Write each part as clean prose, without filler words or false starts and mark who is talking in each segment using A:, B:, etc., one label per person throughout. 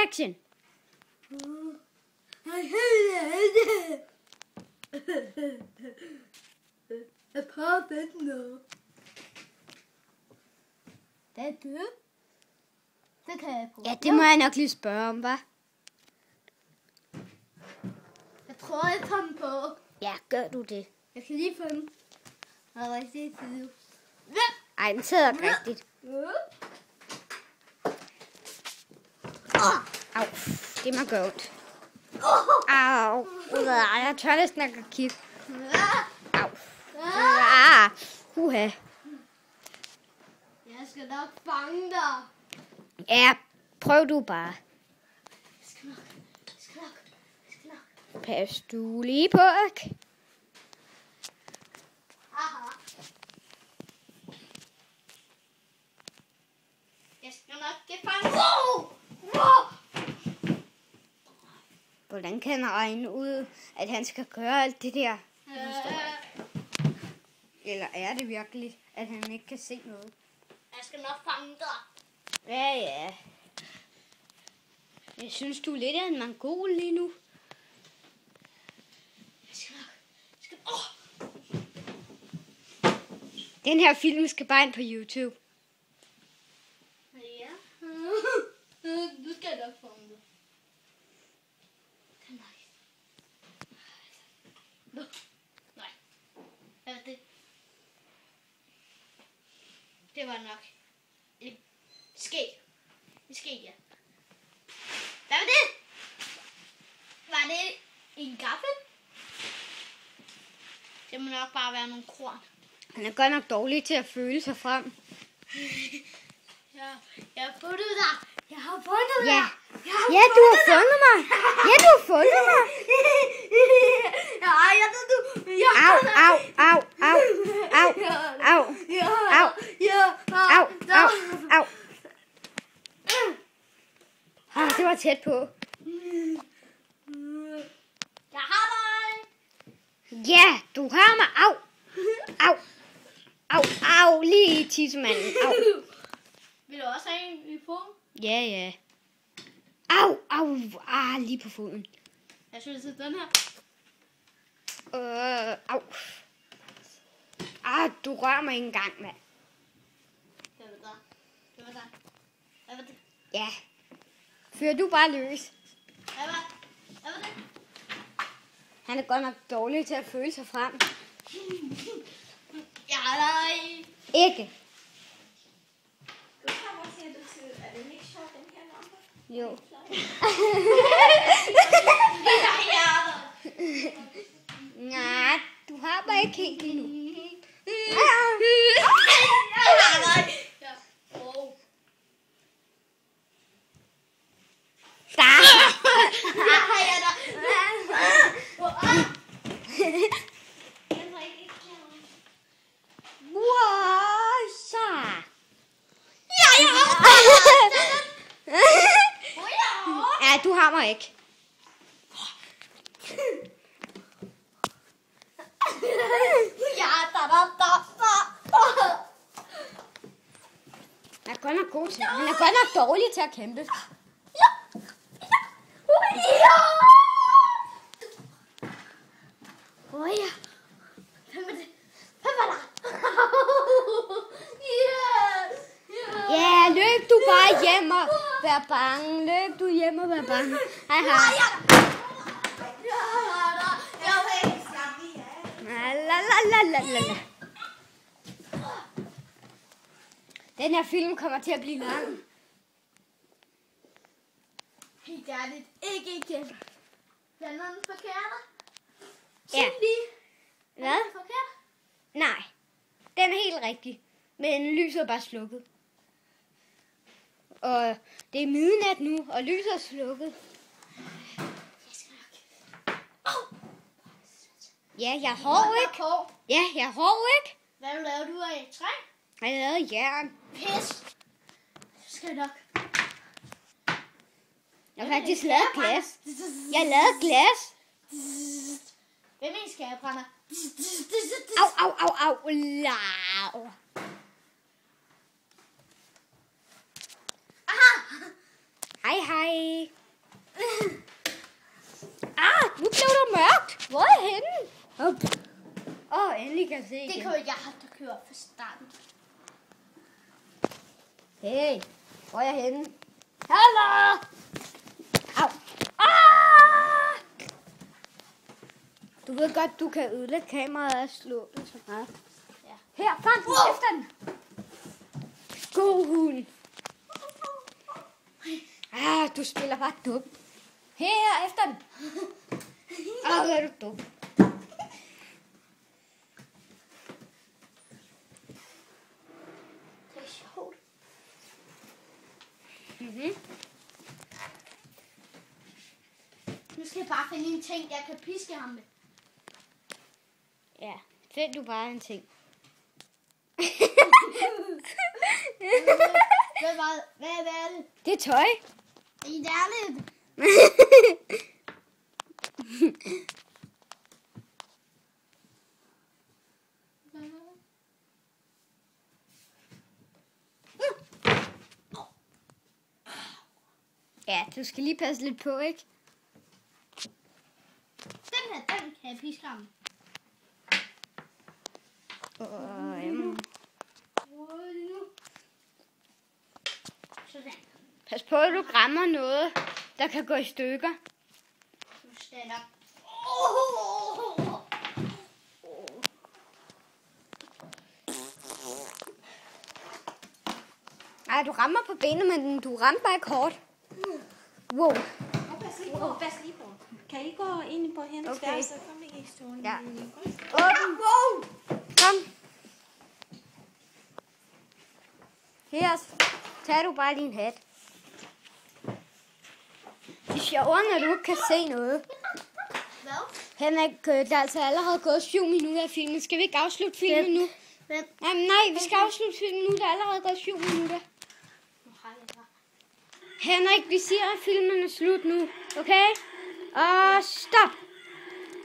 A: Action.
B: Jeg prøver at vente noget. Det er det. Det kan jeg prøve.
A: Ja, det må jeg nok lige spørge om, hva'?
B: Jeg tror, jeg tager den på.
A: Ja, gør du det.
B: Jeg kan lige få den. Og rigtig side.
A: Ej, den sidder ikke rigtigt. Au, det må gå ondt. Au, jeg tør næsten ikke at kigge. Au. Uha.
B: Jeg skal nok fange dig.
A: Ja, prøv du bare.
B: Jeg skal nok.
A: Pas du lige på, ikke?
B: Aha. Jeg skal nok get fanget. Wow!
A: Hvordan kan han regne ud, at han skal gøre alt det der? Eller er det virkelig, at han ikke kan se noget?
B: Jeg skal nok fange dig.
A: Ja. Jeg synes, du er lidt af en mongol lige nu.
B: Jeg skal
A: Den her film skal bare ind på YouTube.
B: Ja. Du skal nok fange dig. Nej. Hvad var det? Det var nok et skæg. Et skæg, ja. Hvad var det? Var det en gaffel? Det må nok bare være nogle korn.
A: Han er godt nok dårlig til at føle sig frem.
B: Ja, jeg har fundet dig. Jeg har fundet dig.
A: Ja, du har fundet mig. Ja, du har fundet mig.
B: Nej, jeg ved du.
A: Au. Det var tæt på.
B: Jeg har dig.
A: Ja, du har mig. Au. Lige i tissemanden. Au.
B: Vil du også have en i foden?
A: Ja. Au. Lige på foden.
B: Jeg synes, det er den her.
A: Au. Du rører mig ikke engang, mand.
B: Det var der. Hvad var det?
A: Ja. Fyr du bare løs.
B: Hvad var det?
A: Han er godt nok dårlig til at føle sig frem.
B: Ja, nej.
A: Ikke.
C: Du kommer og siger, er det ikke sjovt, den her lampe?
A: Jo. Nej, du har mig ikke helt endnu. Ja, du har mig ikke. Han er godt nok god til. Han er godt nok dårlig til at kæmpe. Ja, løb du bare hjem og vær bange. Løb du hjem og vær bange. Hej. La. Den her film kommer til at blive lang.
B: Helt ærligt. Ikke igen. Blander den forkert?
A: Ja. Hvad?
B: Den forkert?
A: Nej, den er helt rigtig. Men lyset er bare slukket. Og det er midnat nu, og lyset er slukket. Ja, jeg er hård, ikke? Ja, jeg er hård, ikke?
B: Hvad laver du af træ?
A: Jeg har lavet jern.
B: Pis. Skal nok.
A: Jeg har faktisk lavet glas. Jeg har lavet glas.
B: Hvem er en skærebrænder?
A: Au. Lau.
B: Aha!
A: Hej. Hej. Nu blev der mørkt. Hvor er jeg henne? Endelig kan jeg se
B: Det
A: igen.
B: kan jo jeg have kørt fra starten.
A: Hey, hvor er jeg henne? Hallo! Au. Ah! Du ved godt, du kan ødelægge kameraet og slå det så meget.
B: Ja.
A: Her, fang den efter den. God hund. Du spiller bare dumt. Her, efter den. Hvor er du dum.
B: Det er sjovt. Nu skal jeg bare finde en ting, jeg kan piske ham med.
A: Ja, find du bare en ting.
B: Hvad er det?
A: Det er tøj.
B: Er I ærligt?
A: Ja, du skal lige passe lidt på, ikke?
B: Den her, den kan jeg piske ham. Sådan.
A: Pas på, at du rammer noget, der kan gå i stykker.
B: Nu skal jeg nok.
A: Ej, du rammer på benet, men du rammer bare ikke hårdt. Wow.
C: Pas lige på. Kan I gå ind på hendes
A: Okay.
C: værelse? Kom ikke i stolen.
A: Ja. Åben. Kom. Her, tag du bare din hat. Det er sjovere, når du ikke kan se noget.
B: Hvad?
A: Henrik, der er altså allerede gået 7 minutter af filmen. Skal vi ikke afslutte filmen nu? Nej, vi skal afslutte filmen nu. Der er allerede gået 7 minutter.
B: Nu har jeg bare.
A: Henrik, vi siger, at filmen er slut nu. Okay? Og stop.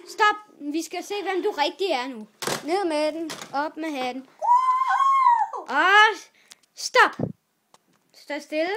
A: Stop. Vi skal se, hvem du rigtig er nu. Ned med den. Op med hatten. Og stop. Stå stille.